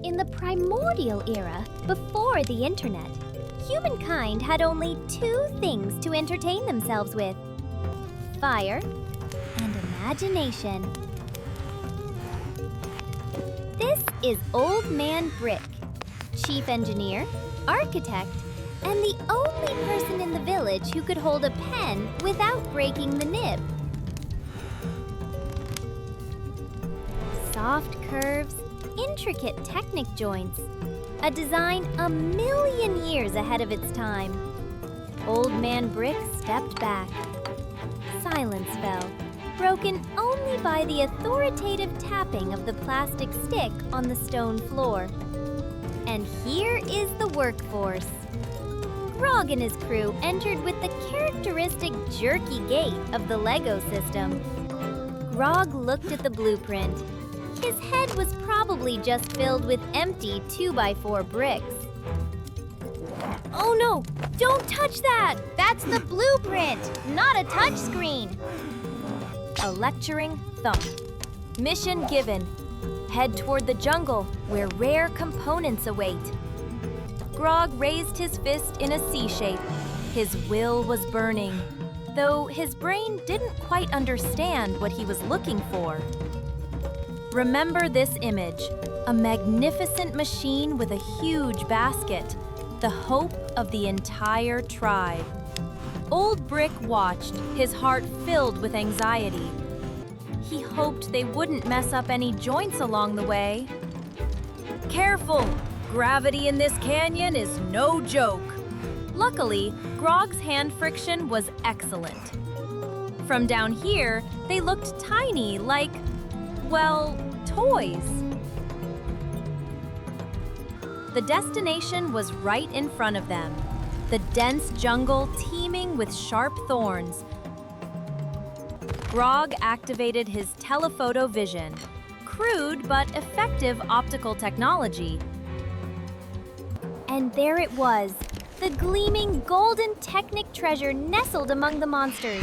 In the primordial era, before the internet, humankind had only two things to entertain themselves with: fire and imagination. This is Old Man Brick, chief engineer, architect, and the only person in the village who could hold a pen without breaking the nib. Soft curves, intricate Technic joints, a design a million years ahead of its time. Old Man Brick stepped back. Silence fell, broken only by the authoritative tapping of the plastic stick on the stone floor. And here is the workforce. Grog and his crew entered with the characteristic jerky gait of the Lego system. Grog looked at the blueprint. His head was probably just filled with empty 2x4 bricks. Oh no! Don't touch that! That's the blueprint, not a touchscreen! A lecturing thump. Mission given. Head toward the jungle where rare components await. Grog raised his fist in a C shape. His will was burning, though his brain didn't quite understand what he was looking for. Remember this image, a magnificent machine with a huge basket, the hope of the entire tribe. Old Brick watched, his heart filled with anxiety. He hoped they wouldn't mess up any joints along the way. Careful! Gravity in this canyon is no joke. Luckily, Grog's hand friction was excellent. From down here, they looked tiny, like, well, toys. The destination was right in front of them, the dense jungle teeming with sharp thorns. Grog activated his telephoto vision, crude but effective optical technology. And there it was, the gleaming golden Technic treasure nestled among the monsters.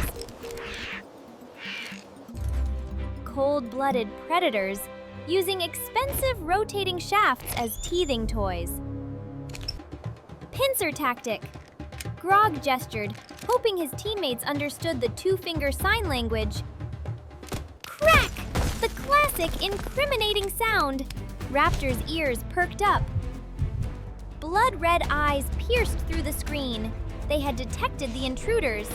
Cold-blooded predators using expensive rotating shafts as teething toys. Pincer tactic. Grog gestured, hoping his teammates understood the two-finger sign language. Crack! The classic incriminating sound. Raptor's ears perked up. Blood-red eyes pierced through the screen. They had detected the intruders.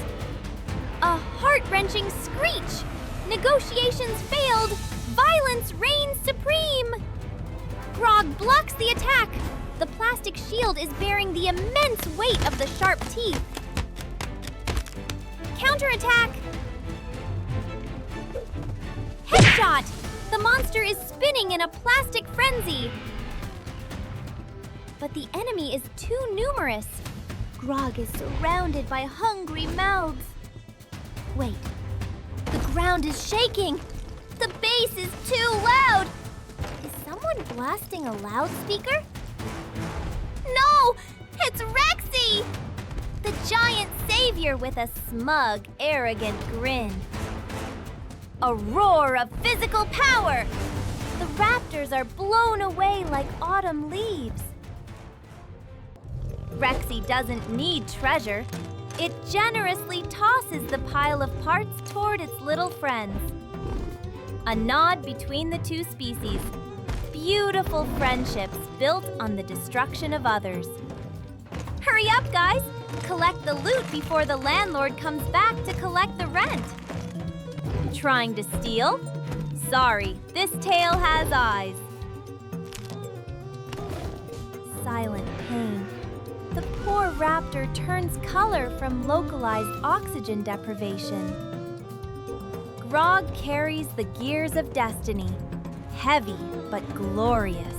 A heart-wrenching screech! Negotiations failed! Violence reigns supreme! Grog blocks the attack! The plastic shield is bearing the immense weight of the sharp teeth. Counterattack! Headshot! The monster is spinning in a plastic frenzy. But the enemy is too numerous. Grog is surrounded by hungry mouths. Wait, the ground is shaking. The bass is too loud. Is someone blasting a loudspeaker? No, it's Rexy! The giant savior with a smug, arrogant grin. A roar of physical power. The raptors are blown away like autumn leaves. Rexy doesn't need treasure. It generously tosses the pile of parts toward its little friends. A nod between the two species. Beautiful friendships built on the destruction of others. Hurry up, guys! Collect the loot before the landlord comes back to collect the rent. Trying to steal? Sorry, this tale has eyes. Silent pain. The poor raptor turns color from localized oxygen deprivation. Grog carries the gears of destiny, heavy but glorious.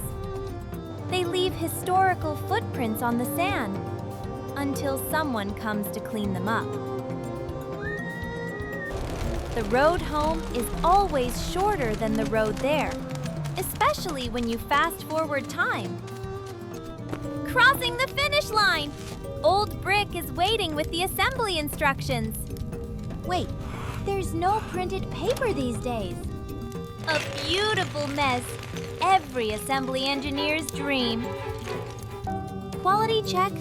They leave historical footprints on the sand until someone comes to clean them up. The road home is always shorter than the road there, especially when you fast forward time. Crossing the finish line! Old Brick is waiting with the assembly instructions. Wait, there's no printed paper these days. A beautiful mess. every assembly engineer's dream. Quality check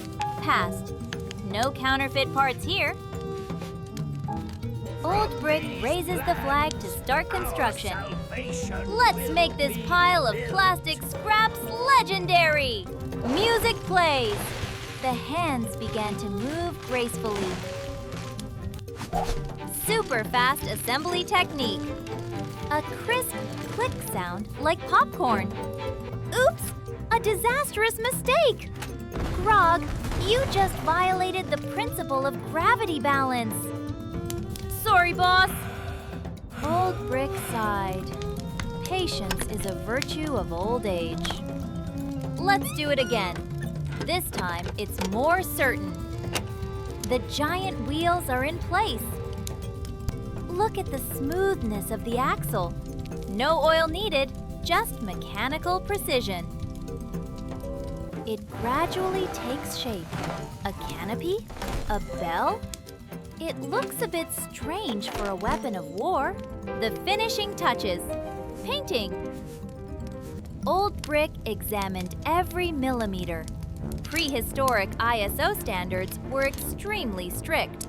passed. No counterfeit parts here. Old Brick raises the flag to start construction. Let's make this pile of plastic scraps legendary! Music plays. The hands began to move gracefully. Super fast assembly technique. A crisp click sound like popcorn. Oops! A disastrous mistake! Grog, you just violated the principle of gravity balance. Sorry, boss. Old Brick sighed. Patience is a virtue of old age. Let's do it again. This time, it's more certain. The giant wheels are in place. Look at the smoothness of the axle. No oil needed, just mechanical precision. It gradually takes shape. A canopy? A bell? It looks a bit strange for a weapon of war. The finishing touches. Painting. Old Brick examined every millimeter. Prehistoric ISO standards were extremely strict.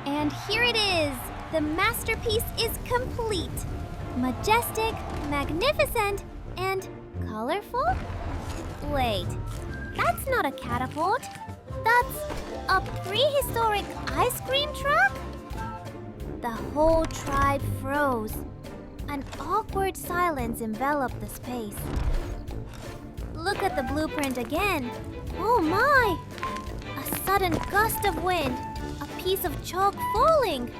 And here it is! The masterpiece is complete. Majestic, magnificent, and colorful? Wait, that's not a catapult. That's a prehistoric ice cream truck? The whole tribe froze. An awkward silence enveloped the space. Look at the blueprint again. Oh my! A sudden gust of wind. A piece of chalk falling.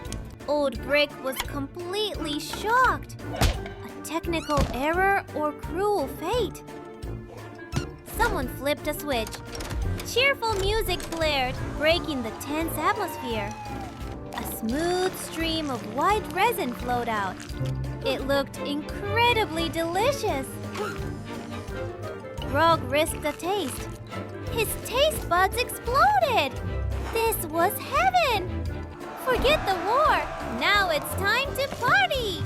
Old Brick was completely shocked. A technical error or cruel fate? Someone flipped a switch. Cheerful music blared, breaking the tense atmosphere. A smooth stream of white resin flowed out. It looked incredibly delicious. Grog risked a taste. His taste buds exploded. This was heaven. Forget the war. Now it's time to party.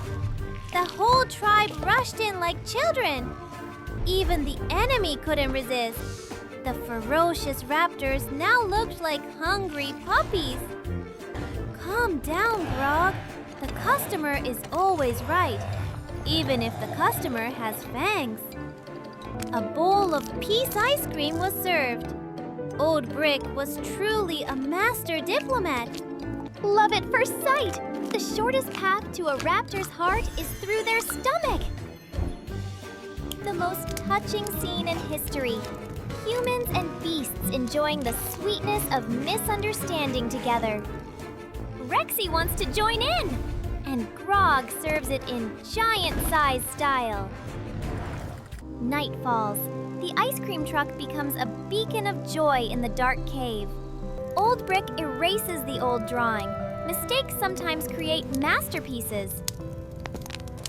The whole tribe rushed in like children. Even the enemy couldn't resist. The ferocious raptors now looked like hungry puppies. Calm down, Grog. The customer is always right, even if the customer has fangs. A bowl of peace ice cream was served. Old Brick was truly a master diplomat. Love at first sight! The shortest path to a raptor's heart is through their stomach. The most touching scene in history. Humans and beasts enjoying the sweetness of misunderstanding together. Rexy wants to join in, and Grog serves it in giant-size style. Night falls. The ice cream truck becomes a beacon of joy in the dark cave. Old Brick erases the old drawing. Mistakes sometimes create masterpieces.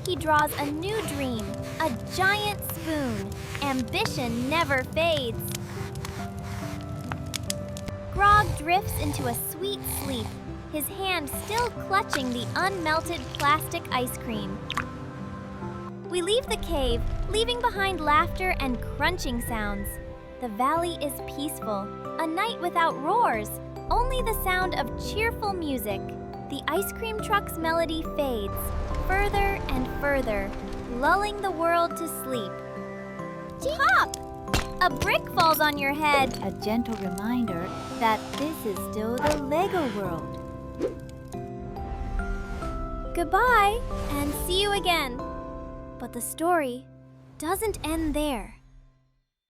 He draws a new dream, a giant spoon. Ambition never fades. Grog drifts into a sweet sleep, his hand still clutching the unmelted plastic ice cream. We leave the cave, leaving behind laughter and crunching sounds. The valley is peaceful, a night without roars, only the sound of cheerful music. The ice cream truck's melody fades, further and further, lulling the world to sleep. Pop! A brick falls on your head. A gentle reminder that this is still the Lego world. Goodbye, and see you again. But the story doesn't end there.